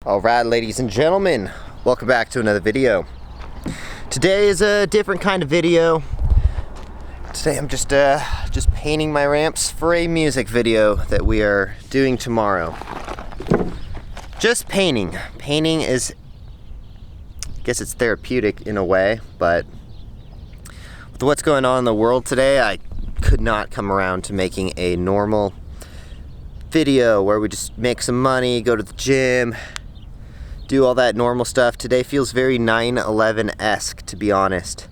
Alright, ladies and gentlemen, welcome back to another video. Today is a different kind of video. Today I'm just painting my ramps for a music video that we are doing tomorrow. Just painting. Painting is, I guess it's therapeutic in a way, but with what's going on in the world today, I could not come around to making a normal video where we just make some money, go to the gym, do all that normal stuff. Today feels very 9/11-esque, to be honest,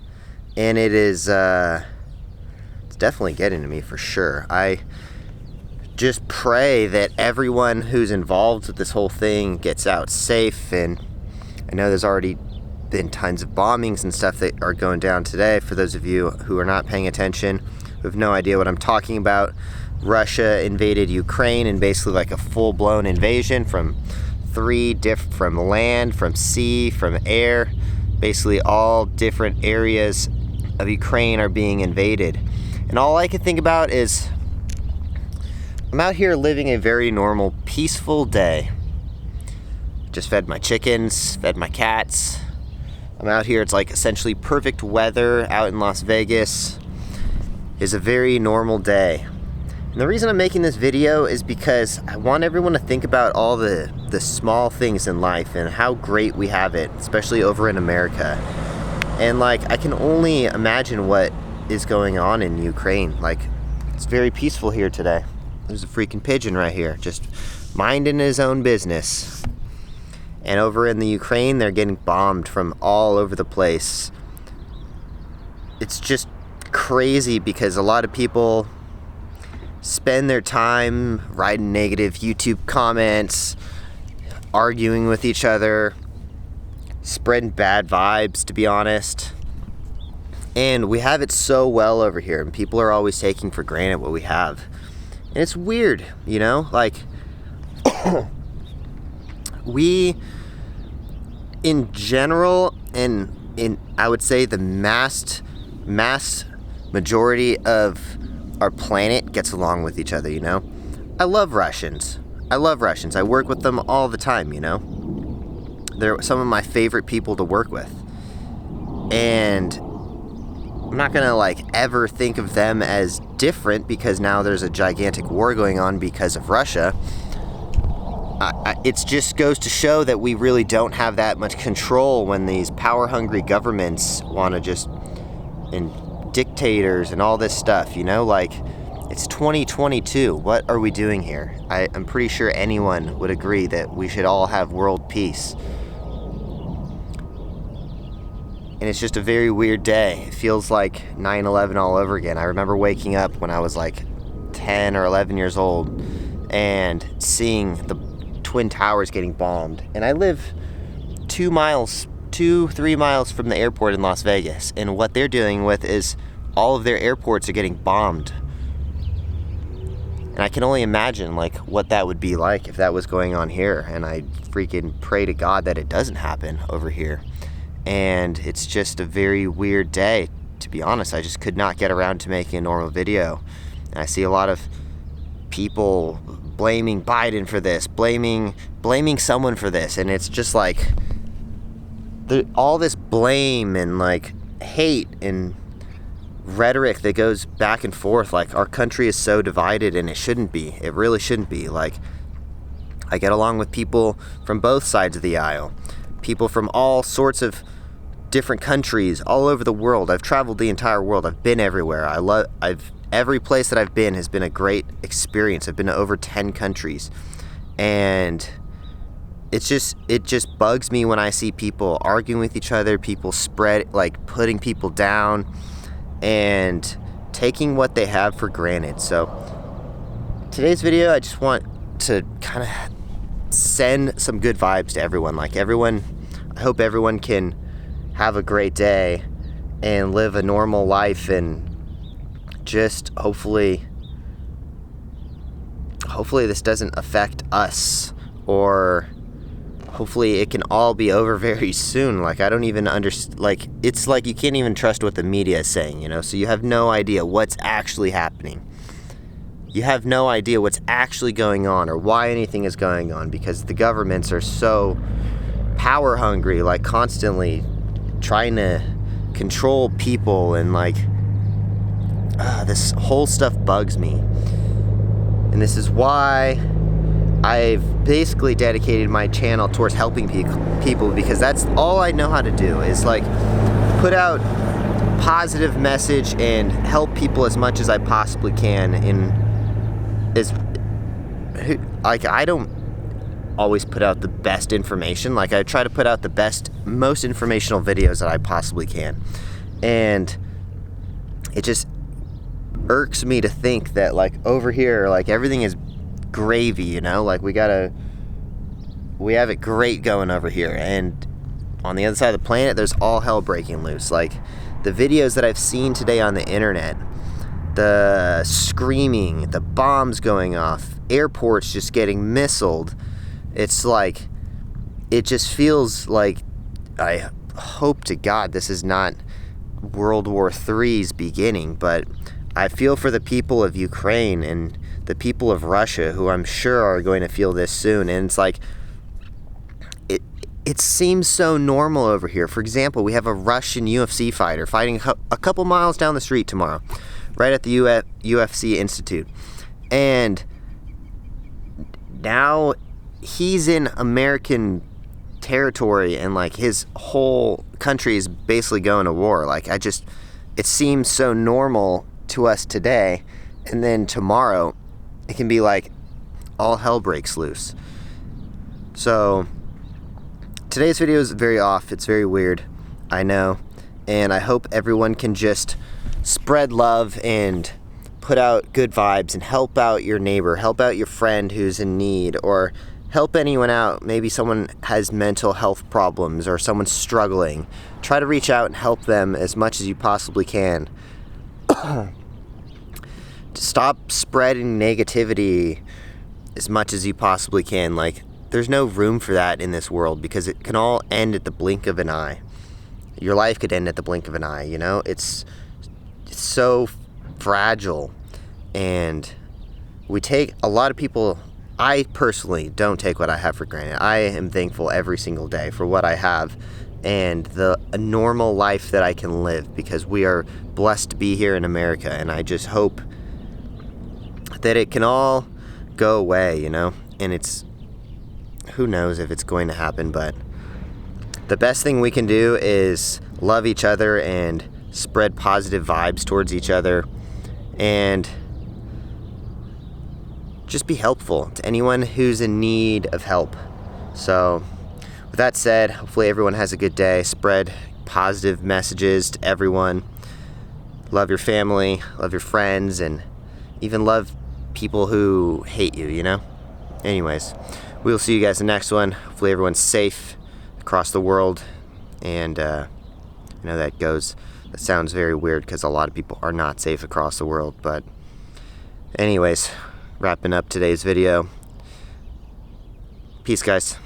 and it is it's definitely getting to me for sure. I just pray that everyone who's involved with this whole thing gets out safe, and I know there's already been tons of bombings and stuff that are going down today. For those of you who are not paying attention, who have no idea what I'm talking about, Russia invaded Ukraine, and basically like a full-blown invasion from from land, from sea, from air. Basically all different areas of Ukraine are being invaded. And all I can think about is I'm out here living a very normal, peaceful day. Just fed my chickens, fed my cats. I'm out here, it's like essentially perfect weather out in Las Vegas. It's a very normal day. And the reason I'm making this video is because I want everyone to think about all the small things in life and how great we have it, especially over in America. And like, I can only imagine what is going on in Ukraine. Like, it's very peaceful here today. There's a freaking pigeon right here, just minding his own business. And over in the Ukraine, they're getting bombed from all over the place. It's just crazy because a lot of people spend their time writing negative YouTube comments, arguing with each other, spreading bad vibes, to be honest. And we have it so well over here, and people are always taking for granted what we have. And it's weird, you know? Like, we, in general, and in, I would say, the mass majority of our planet gets along with each other, you know? I love Russians. I work with them all the time, you know? They're some of my favorite people to work with. And I'm not gonna like ever think of them as different because now there's a gigantic war going on because of Russia. It just goes to show that we really don't have that much control when these power-hungry governments want to just, and dictators and all this stuff, you know? Like, it's 2022. What are we doing here? I'm pretty sure anyone would agree that we should all have world peace. And it's just a very weird day. It feels like 9/11 all over again. I remember waking up when I was like 10 or 11 years old and seeing the Twin Towers getting bombed. And I live 3 miles from the airport in Las Vegas, and what they're dealing with is all of their airports are getting bombed. And I can only imagine like what that would be like if that was going on here, and I freaking pray to God that it doesn't happen over here. And it's just a very weird day, to be honest. I just could not get around to making a normal video. And I see a lot of people blaming Biden for this, blaming someone for this, and it's just like all this blame and like hate and rhetoric that goes back and forth. Like, our country is so divided, and it shouldn't be. It really shouldn't be. Like, I get along with people from both sides of the aisle, people from all sorts of different countries all over the world. I've traveled the entire world. I've been everywhere. Every place that I've been has been a great experience. I've been to over 10 countries, and it just bugs me when I see people arguing with each other, people putting people down and taking what they have for granted. So today's video, I just want to kind of send some good vibes to everyone. Like, I hope everyone can have a great day and live a normal life, and just hopefully this doesn't affect us, or hopefully it can all be over very soon. Like, I don't even understand, like, it's like you can't even trust what the media is saying, you know? So you have no idea what's actually happening. you have no idea what's actually going on or why anything is going on, because the governments are so power hungry, like constantly trying to control people, and like this whole stuff bugs me. And this is why I've basically dedicated my channel towards helping people, because that's all I know how to do, is like put out positive message and help people as much as I possibly can. Like, I don't always put out the best information. Like, I try to put out the best, most informational videos that I possibly can. And it just irks me to think that, like, over here, like, everything is gravy, you know? Like, we have it great going over here, and on the other side of the planet, there's all hell breaking loose. Like, the videos that I've seen today on the internet, the screaming, the bombs going off, airports just getting missiled, it's like, it just feels like, I hope to God this is not World War III's beginning, but I feel for the people of Ukraine and the people of Russia, who I'm sure are going to feel this soon. And it's like, it seems so normal over here. For example, we have a Russian UFC fighter fighting a couple miles down the street tomorrow, right at the UFC Institute. And now he's in American territory, and like his whole country is basically going to war. Like, it seems so normal to us today, and then tomorrow it can be like all hell breaks loose. So today's video is very off. It's very weird, I know, and I hope everyone can just spread love and put out good vibes and help out your neighbor, help out your friend who's in need, or help anyone out. Maybe someone has mental health problems or someone's struggling. Try to reach out and help them as much as you possibly can. Stop spreading negativity as much as you possibly can. Like, there's no room for that in this world, because it can all end at the blink of an eye. Your life could end at the blink of an eye, you know? It's so fragile, and we take, a lot of people, I personally don't take what I have for granted. I am thankful every single day for what I have and a normal life that I can live, because we are blessed to be here in America, and I just hope that it can all go away, you know? And who knows if it's going to happen, but the best thing we can do is love each other and spread positive vibes towards each other, and just be helpful to anyone who's in need of help. So with that said, hopefully everyone has a good day. Spread positive messages to everyone. Love your family, love your friends, and even love people who hate you, you know? Anyways, we'll see you guys in the next one. Hopefully everyone's safe across the world. And I know that sounds very weird, because a lot of people are not safe across the world. But anyways, wrapping up today's video. Peace, guys.